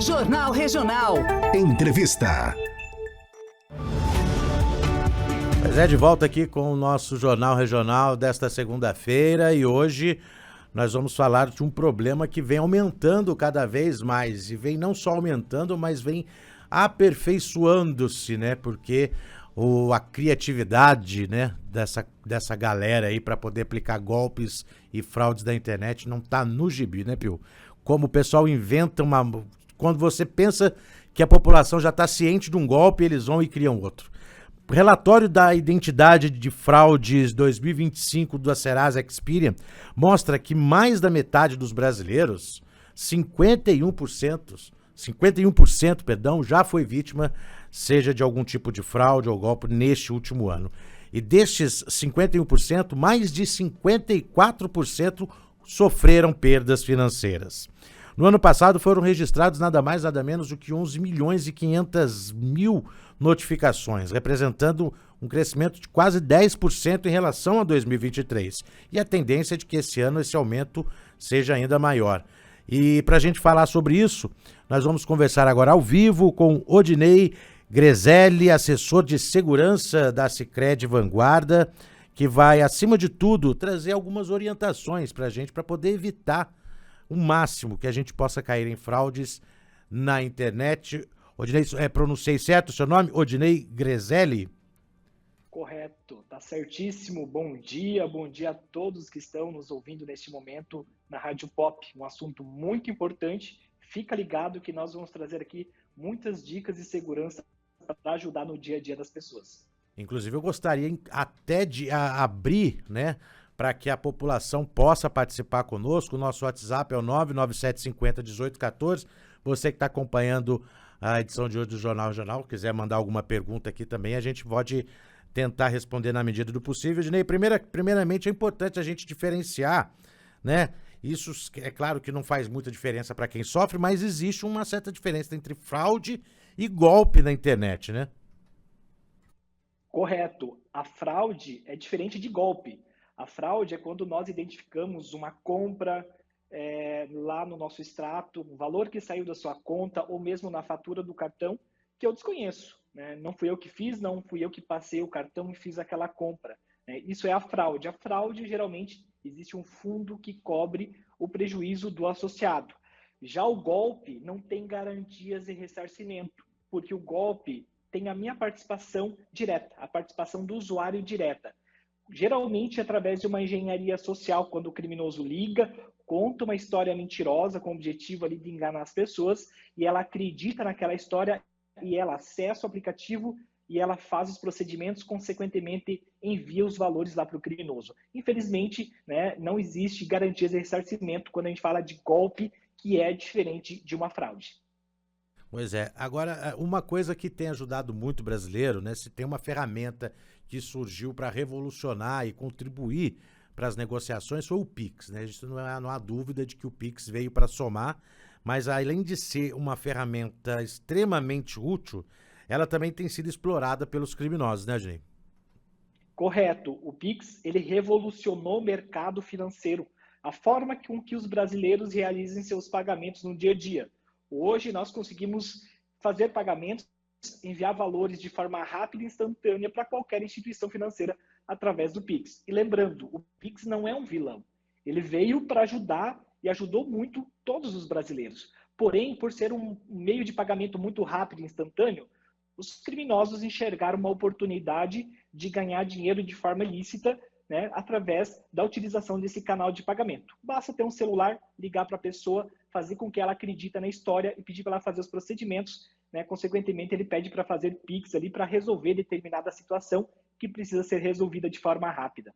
Jornal Regional. Entrevista. Pois é, de volta aqui com o nosso Jornal Regional desta segunda-feira, e hoje nós vamos falar de um problema que vem aumentando cada vez mais, e vem não só aumentando, mas vem aperfeiçoando-se, né? Porque a criatividade, né, dessa galera aí para poder aplicar golpes e fraudes da internet não tá no gibi, né, Pio? Como o pessoal inventa quando você pensa que a população já está ciente de um golpe, eles vão e criam outro. O relatório da Identidade de Fraudes 2025 da Serasa Experian mostra que mais da metade dos brasileiros, 51%, perdão, já foi vítima, seja de algum tipo de fraude ou golpe neste último ano. E destes 51%, mais de 54% sofreram perdas financeiras. No ano passado foram registrados nada mais, nada menos do que 11 milhões e 500 mil notificações, representando um crescimento de quase 10% em relação a 2023. E a tendência é de que esse ano esse aumento seja ainda maior. E para a gente falar sobre isso, nós vamos conversar agora ao vivo com Odinei Grezelli, assessor de segurança da Sicredi Vanguarda, que vai, acima de tudo, trazer algumas orientações para a gente, para poder evitar o máximo que a gente possa cair em fraudes na internet. Odinei, pronunciei certo o seu nome? Odinei Grezelli? Correto, tá certíssimo. Bom dia a todos que estão nos ouvindo neste momento na Rádio Pop. Um assunto muito importante. Fica ligado que nós vamos trazer aqui muitas dicas de segurança para ajudar no dia a dia das pessoas. Inclusive, eu gostaria até de abrir, né, para que a população possa participar conosco. O nosso WhatsApp é o 997501814. Você que está acompanhando a edição de hoje do Jornal Regional, quiser mandar alguma pergunta aqui também, a gente pode tentar responder na medida do possível. Dinei, primeiramente é importante a gente diferenciar, né? Isso é claro que não faz muita diferença para quem sofre, mas existe uma certa diferença entre fraude e golpe na internet, né? Correto. A fraude é diferente de golpe. A fraude é quando nós identificamos uma compra lá no nosso extrato, um valor que saiu da sua conta ou mesmo na fatura do cartão que eu desconheço, né? Não fui eu que fiz, não fui eu que passei o cartão e fiz aquela compra, né? Isso é a fraude. A fraude, geralmente, existe um fundo que cobre o prejuízo do associado. Já o golpe não tem garantias de ressarcimento, porque o golpe tem a minha participação direta, a participação do usuário direta. Geralmente através de uma engenharia social, quando o criminoso liga, conta uma história mentirosa com o objetivo ali de enganar as pessoas, e ela acredita naquela história e ela acessa o aplicativo e ela faz os procedimentos, consequentemente envia os valores lá para o criminoso. Infelizmente, né, não existe garantias de ressarcimento quando a gente fala de golpe, que é diferente de uma fraude. Pois é. Agora, uma coisa que tem ajudado muito o brasileiro, né? Se tem uma ferramenta que surgiu para revolucionar e contribuir para as negociações, foi o Pix, né? Isso não há dúvida de que o Pix veio para somar, mas além de ser uma ferramenta extremamente útil, ela também tem sido explorada pelos criminosos, né, Jay? Correto. O Pix, ele revolucionou o mercado financeiro, a forma com que os brasileiros realizam seus pagamentos no dia a dia. Hoje nós conseguimos fazer pagamentos, enviar valores de forma rápida e instantânea para qualquer instituição financeira através do Pix. E lembrando, o Pix não é um vilão. Ele veio para ajudar e ajudou muito todos os brasileiros. Porém, por ser um meio de pagamento muito rápido e instantâneo, os criminosos enxergaram uma oportunidade de ganhar dinheiro de forma ilícita, né, através da utilização desse canal de pagamento. Basta ter um celular, ligar para a pessoa, fazer com que ela acredite na história e pedir para ela fazer os procedimentos, né? Consequentemente, ele pede para fazer Pix ali para resolver determinada situação que precisa ser resolvida de forma rápida.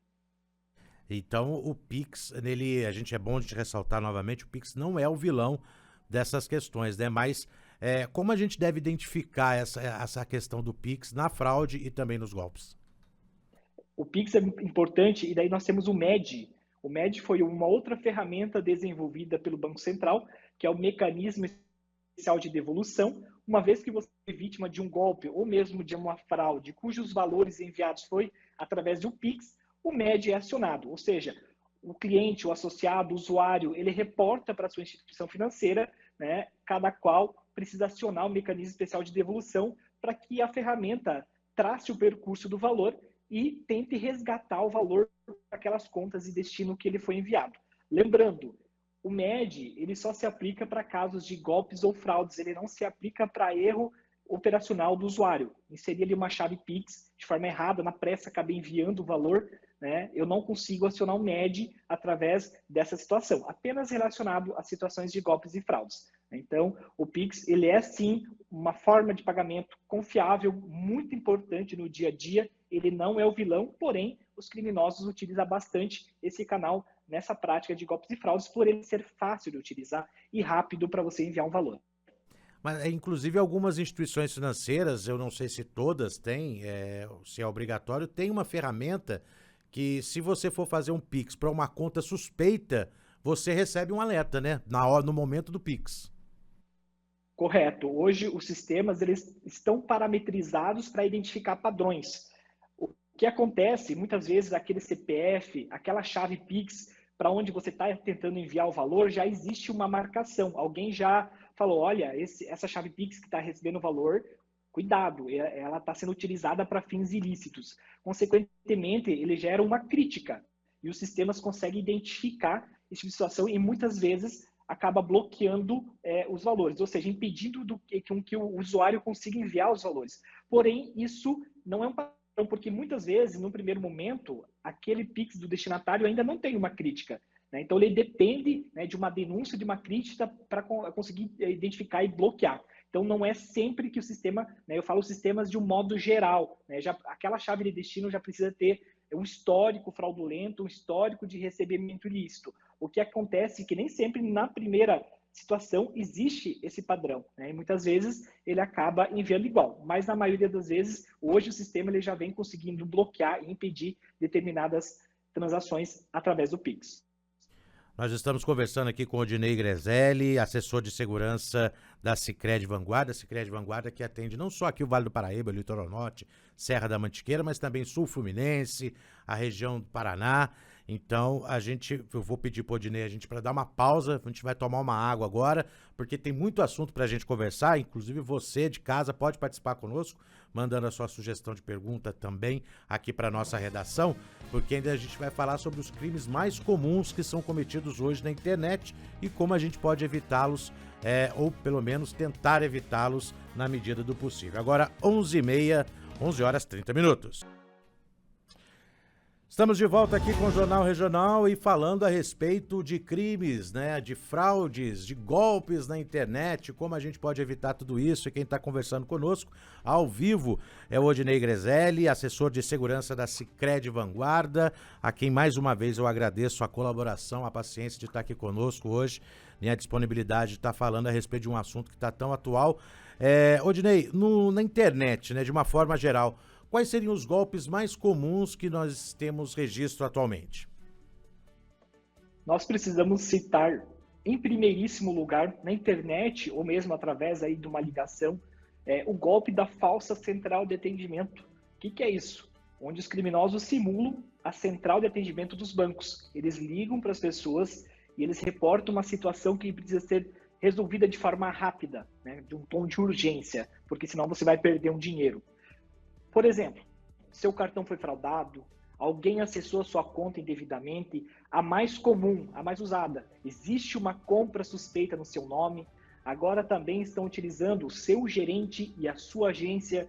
Então, o Pix, a gente é bom de ressaltar novamente, o Pix não é o vilão dessas questões, né? Mas como a gente deve identificar essa questão do Pix na fraude e também nos golpes? O Pix é importante e daí nós temos o MED. O MED foi uma outra ferramenta desenvolvida pelo Banco Central, que é o Mecanismo Especial de Devolução. Uma vez que você é vítima de um golpe ou mesmo de uma fraude, cujos valores enviados foi através do Pix, o MED é acionado. Ou seja, o cliente, o associado, o usuário, ele reporta para a sua instituição financeira, né, cada qual precisa acionar um mecanismo especial de devolução para que a ferramenta trace o percurso do valor e tente resgatar o valor daquelas contas e destino que ele foi enviado. Lembrando, o MED ele só se aplica para casos de golpes ou fraudes, ele não se aplica para erro operacional do usuário. Inserir ali uma chave Pix de forma errada, na pressa acabei enviando o valor, né? Eu não consigo acionar o MED através dessa situação, apenas relacionado a situações de golpes e fraudes. Então, o Pix ele é sim uma forma de pagamento confiável, muito importante no dia a dia. Ele não é o vilão, porém, os criminosos utilizam bastante esse canal nessa prática de golpes e fraudes, por ele ser fácil de utilizar e rápido para você enviar um valor. Mas, inclusive, algumas instituições financeiras, eu não sei se todas têm, se é obrigatório, tem uma ferramenta que, se você for fazer um Pix para uma conta suspeita, você recebe um alerta, né? No momento do Pix. Correto. Hoje, os sistemas eles estão parametrizados para identificar padrões. O que acontece, muitas vezes, aquele CPF, aquela chave Pix, para onde você está tentando enviar o valor, já existe uma marcação. Alguém já falou, olha, essa chave Pix que está recebendo o valor, cuidado, ela está sendo utilizada para fins ilícitos. Consequentemente, ele gera uma crítica. E os sistemas conseguem identificar esse tipo de situação e, muitas vezes, acaba bloqueando os valores, ou seja, impedindo que o usuário consiga enviar os valores. Porém, isso não é um padrão, porque muitas vezes, no primeiro momento, aquele Pix do destinatário ainda não tem uma crítica. Né? Então, ele depende, né, de uma denúncia, de uma crítica para conseguir identificar e bloquear. Então, não é sempre que o sistema, né, eu falo sistemas de um modo geral, né, aquela chave de destino já precisa ter um histórico fraudulento, um histórico de recebimento ilícito. O que acontece é que nem sempre na primeira situação existe esse padrão, né? E muitas vezes ele acaba enviando igual, mas na maioria das vezes, hoje o sistema ele já vem conseguindo bloquear e impedir determinadas transações através do Pix. Nós estamos conversando aqui com o Odinei Grezelli, assessor de segurança da Sicredi Vanguarda. Sicredi Vanguarda que atende não só aqui o Vale do Paraíba, o Litoral Norte, Serra da Mantiqueira, mas também Sul Fluminense, a região do Paraná. Então, eu vou pedir para o Odinei para dar uma pausa, a gente vai tomar uma água agora, porque tem muito assunto para a gente conversar, inclusive você de casa pode participar conosco, mandando a sua sugestão de pergunta também aqui para nossa redação, porque ainda a gente vai falar sobre os crimes mais comuns que são cometidos hoje na internet e como a gente pode evitá-los, ou pelo menos tentar evitá-los na medida do possível. Agora, 11h30, 11 horas 30 minutos. Estamos de volta aqui com o Jornal Regional e falando a respeito de crimes, né, de fraudes, de golpes na internet, como a gente pode evitar tudo isso. E quem está conversando conosco ao vivo é o Odinei Grezelli, assessor de segurança da Sicredi Vanguarda, a quem mais uma vez eu agradeço a colaboração, a paciência de estar aqui conosco hoje, e a disponibilidade de estar falando a respeito de um assunto que está tão atual. Odinei, na internet, né, de uma forma geral, quais seriam os golpes mais comuns que nós temos registro atualmente? Nós precisamos citar, em primeiríssimo lugar, na internet, ou mesmo através aí de uma ligação, o golpe da falsa central de atendimento. O que é isso? Onde os criminosos simulam a central de atendimento dos bancos. Eles ligam para as pessoas e eles reportam uma situação que precisa ser resolvida de forma rápida, né, de um tom de urgência, porque senão você vai perder um dinheiro. Por exemplo, seu cartão foi fraudado, alguém acessou a sua conta indevidamente, a mais comum, a mais usada, existe uma compra suspeita no seu nome, agora também estão utilizando o seu gerente e a sua agência,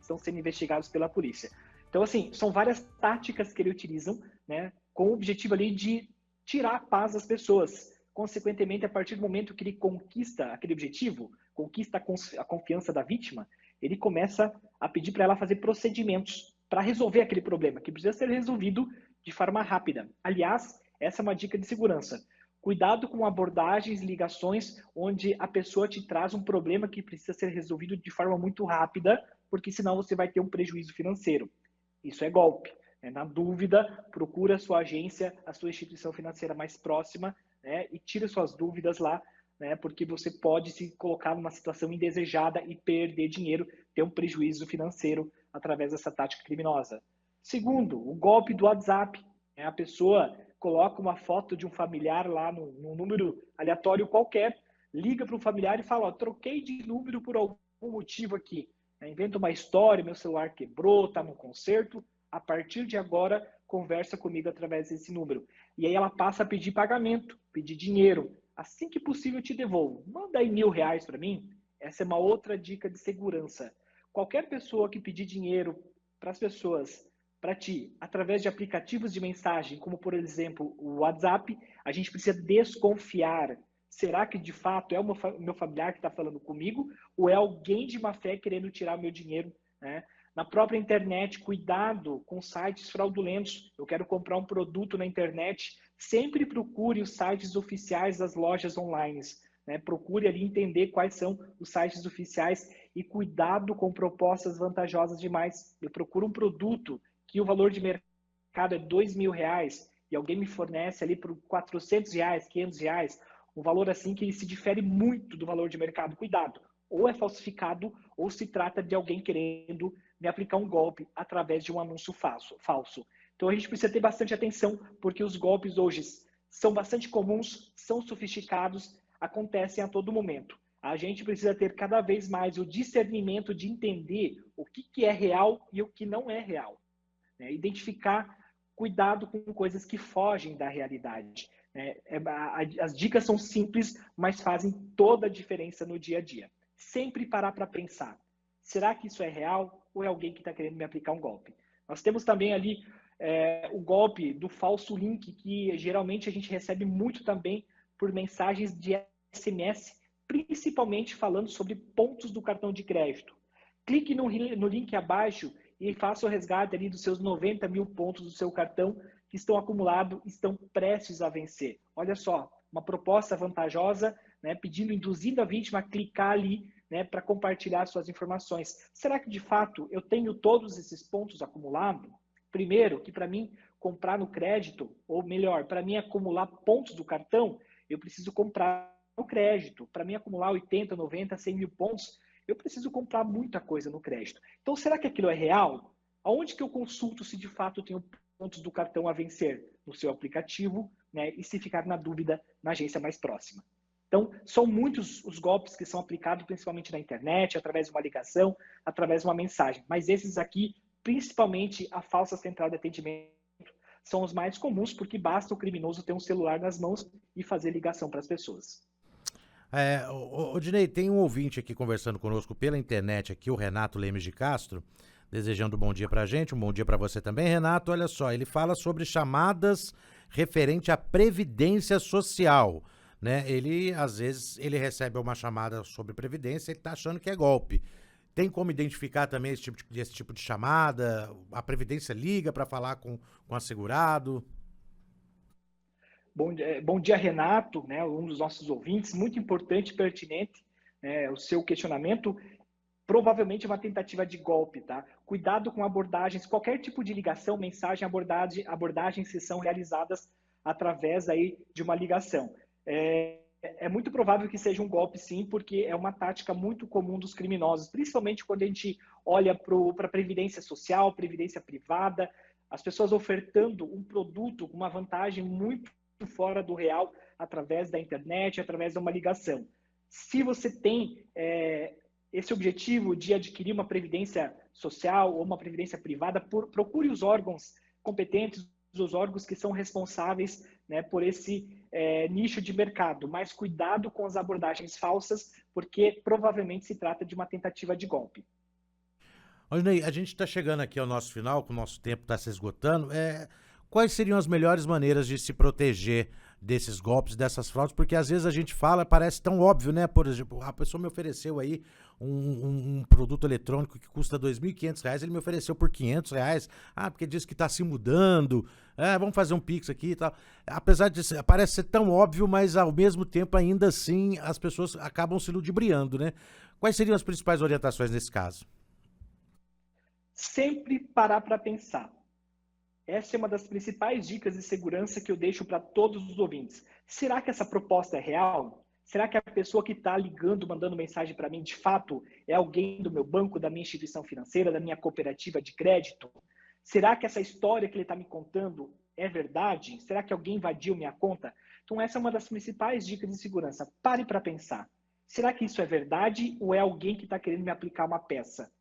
estão sendo investigados pela polícia. Então, assim, são várias táticas que eles utilizam, né, com o objetivo ali de tirar a paz das pessoas. Consequentemente, a partir do momento que ele conquista aquele objetivo, conquista a confiança da vítima, ele começa a pedir para ela fazer procedimentos para resolver aquele problema, que precisa ser resolvido de forma rápida. Aliás, essa é uma dica de segurança. Cuidado com abordagens, ligações, onde a pessoa te traz um problema que precisa ser resolvido de forma muito rápida, porque senão você vai ter um prejuízo financeiro. Isso é golpe. Na dúvida, procura a sua agência, a sua instituição financeira mais próxima, né, e tira suas dúvidas lá, né, porque você pode se colocar numa situação indesejada e perder dinheiro, ter um prejuízo financeiro através dessa tática criminosa. Segundo, o golpe do WhatsApp. A pessoa coloca uma foto de um familiar lá num número aleatório qualquer, liga para um familiar e fala, ó, troquei de número por algum motivo aqui. Inventa uma história, meu celular quebrou, está no conserto, a partir de agora, conversa comigo através desse número. E aí ela passa a pedir pagamento, pedir dinheiro. Assim que possível, eu te devolvo. Manda aí R$ 1.000 para mim. Essa é uma outra dica de segurança. Qualquer pessoa que pedir dinheiro para as pessoas, para ti, através de aplicativos de mensagem, como por exemplo o WhatsApp, a gente precisa desconfiar. Será que de fato é o meu familiar que está falando comigo ou é alguém de má fé querendo tirar meu dinheiro, né? Na própria internet, cuidado com sites fraudulentos. Eu quero comprar um produto na internet, sempre procure os sites oficiais das lojas online, né? Procure ali entender quais são os sites oficiais e cuidado com propostas vantajosas demais. Eu procuro um produto que o valor de mercado é R$ 2.000 e alguém me fornece ali por R$ 400, R$ 500, um valor assim que se difere muito do valor de mercado. Cuidado, ou é falsificado ou se trata de alguém querendo me aplicar um golpe através de um anúncio falso. Então a gente precisa ter bastante atenção, porque os golpes hoje são bastante comuns, são sofisticados, acontecem a todo momento. A gente precisa ter cada vez mais o discernimento de entender o que é real e o que não é real, né? Identificar, cuidado com coisas que fogem da realidade. As dicas são simples, mas fazem toda a diferença no dia a dia. Sempre parar para pensar, será que isso é real ou é alguém que está querendo me aplicar um golpe? Nós temos também ali o golpe do falso link, que geralmente a gente recebe muito também por mensagens de SMS, principalmente falando sobre pontos do cartão de crédito. Clique no link abaixo e faça o resgate ali dos seus 90 mil pontos do seu cartão que estão acumulados, estão prestes a vencer. Olha só, uma proposta vantajosa, né, induzindo a vítima a clicar ali, né, para compartilhar suas informações. Será que de fato eu tenho todos esses pontos acumulados? Primeiro, que para mim comprar no crédito, ou melhor, para mim acumular pontos do cartão, eu preciso comprar no crédito. Para mim acumular 80, 90, 100 mil pontos, eu preciso comprar muita coisa no crédito. Então, será que aquilo é real? Aonde que eu consulto se de fato eu tenho pontos do cartão a vencer? No seu aplicativo, né? E se ficar na dúvida, na agência mais próxima. Então, são muitos os golpes que são aplicados, principalmente na internet, através de uma ligação, através de uma mensagem. Mas esses aqui, principalmente a falsa central de atendimento, são os mais comuns, porque basta o criminoso ter um celular nas mãos e fazer ligação para as pessoas. Dinei, tem um ouvinte aqui conversando conosco pela internet aqui, o Renato Lemes de Castro, desejando um bom dia pra gente, um bom dia pra você também, Renato. Olha só, ele fala sobre chamadas referente à Previdência Social, né? Ele, às vezes, ele recebe uma chamada sobre Previdência e ele tá achando que é golpe. Tem como identificar também esse tipo de chamada? A Previdência liga para falar com o assegurado? Bom dia, Renato, né, um dos nossos ouvintes, muito importante e pertinente, o seu questionamento. Provavelmente é uma tentativa de golpe, tá? Cuidado com abordagens, qualquer tipo de ligação, mensagem, abordagens que são realizadas através aí de uma ligação. É muito provável que seja um golpe, sim, porque é uma tática muito comum dos criminosos, principalmente quando a gente olha para a previdência social, previdência privada, as pessoas ofertando um produto com uma vantagem muito fora do real através da internet, através de uma ligação. Se você tem esse objetivo de adquirir uma previdência social ou uma previdência privada, procure os órgãos competentes, os órgãos que são responsáveis, né, por esse nicho de mercado. Mas cuidado com as abordagens falsas, porque provavelmente se trata de uma tentativa de golpe. Ney, a gente está chegando aqui ao nosso final, que o nosso tempo está se esgotando. Quais seriam as melhores maneiras de se proteger desses golpes, dessas fraudes? Porque às vezes a gente fala, parece tão óbvio, né? Por exemplo, a pessoa me ofereceu aí um produto eletrônico que custa R$2.500, ele me ofereceu por R$500, porque diz que está se mudando, vamos fazer um Pix aqui e tal. Apesar de parece ser tão óbvio, mas ao mesmo tempo, ainda assim, as pessoas acabam se ludibriando, né? Quais seriam as principais orientações nesse caso? Sempre parar para pensar. Essa é uma das principais dicas de segurança que eu deixo para todos os ouvintes. Será que essa proposta é real? Será que a pessoa que está ligando, mandando mensagem para mim, de fato, é alguém do meu banco, da minha instituição financeira, da minha cooperativa de crédito? Será que essa história que ele está me contando é verdade? Será que alguém invadiu minha conta? Então, essa é uma das principais dicas de segurança. Pare para pensar. Será que isso é verdade ou é alguém que está querendo me aplicar uma peça?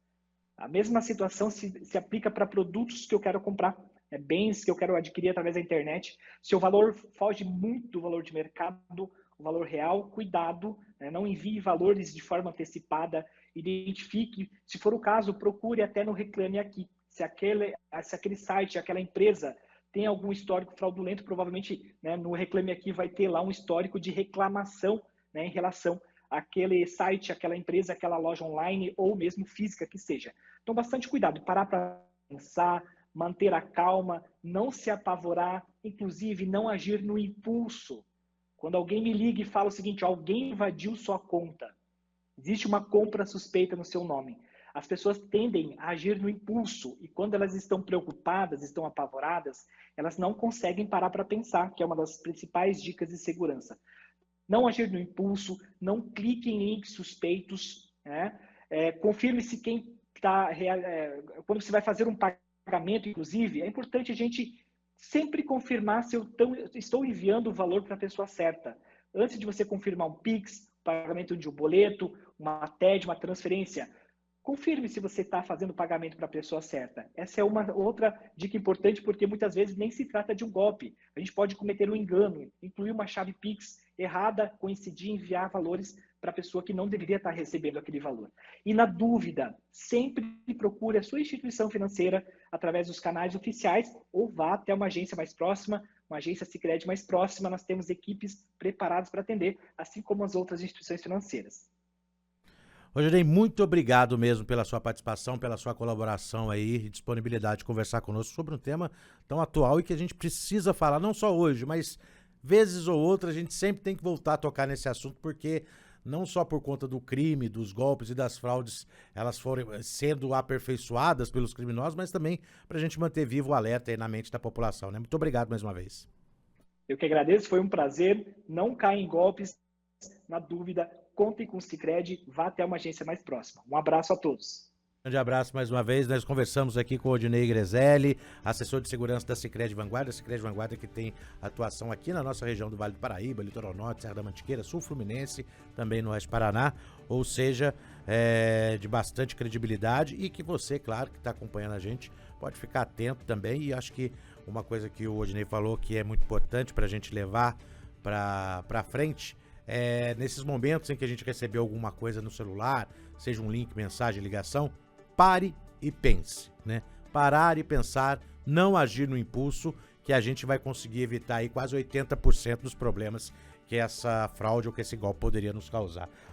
A mesma situação se aplica para produtos que eu quero comprar, bens que eu quero adquirir através da internet. Se o valor foge muito do valor de mercado, o valor real, cuidado, né? Não envie valores de forma antecipada, identifique, se for o caso, procure até no Reclame Aqui. Se aquele site, aquela empresa tem algum histórico fraudulento, provavelmente, né, no Reclame Aqui vai ter lá um histórico de reclamação, né, em relação àquele site, aquela empresa, aquela loja online ou mesmo física que seja. Então, bastante cuidado, parar para pensar, manter a calma, não se apavorar, inclusive não agir no impulso. Quando alguém me liga e fala o seguinte, alguém invadiu sua conta, existe uma compra suspeita no seu nome. As pessoas tendem a agir no impulso e quando elas estão preocupadas, estão apavoradas, elas não conseguem parar para pensar, que é uma das principais dicas de segurança. Não agir no impulso, não clique em links suspeitos, né? Confirme se quem está... quando você vai fazer um pagamento, inclusive, é importante a gente sempre confirmar se eu estou enviando o valor para a pessoa certa. Antes de você confirmar um Pix, pagamento de um boleto, uma TED, uma transferência, confirme se você está fazendo o pagamento para a pessoa certa. Essa é uma outra dica importante, porque muitas vezes nem se trata de um golpe. A gente pode cometer um engano, incluir uma chave Pix errada, coincidir em enviar valores para a pessoa que não deveria estar recebendo aquele valor. E na dúvida, sempre procure a sua instituição financeira através dos canais oficiais ou vá até uma agência mais próxima, uma agência Sicredi mais próxima. Nós temos equipes preparadas para atender, assim como as outras instituições financeiras. Rogerinei, muito obrigado mesmo pela sua participação, pela sua colaboração aí e disponibilidade de conversar conosco sobre um tema tão atual e que a gente precisa falar, não só hoje, mas vezes ou outras a gente sempre tem que voltar a tocar nesse assunto, porque não só por conta do crime, dos golpes e das fraudes, elas foram sendo aperfeiçoadas pelos criminosos, mas também para a gente manter vivo o alerta aí na mente da população, né? Muito obrigado mais uma vez. Eu que agradeço, foi um prazer. Não caia em golpes. Na dúvida, contem com o Sicredi, vá até uma agência mais próxima. Um abraço a todos. Grande abraço mais uma vez. Nós conversamos aqui com o Odinei Grezelli, assessor de segurança da Sicredi Vanguarda. A Sicredi Vanguarda que tem atuação aqui na nossa região do Vale do Paraíba, Litoral Norte, Serra da Mantiqueira, Sul Fluminense, também no Oeste Paraná. Ou seja, de bastante credibilidade e que você, claro, que está acompanhando a gente, pode ficar atento também. E acho que uma coisa que o Odinei falou que é muito importante para a gente levar para frente nesses momentos em que a gente recebeu alguma coisa no celular, seja um link, mensagem, ligação, pare e pense, né? Parar e pensar, não agir no impulso, que a gente vai conseguir evitar aí quase 80% dos problemas que essa fraude ou que esse golpe poderia nos causar.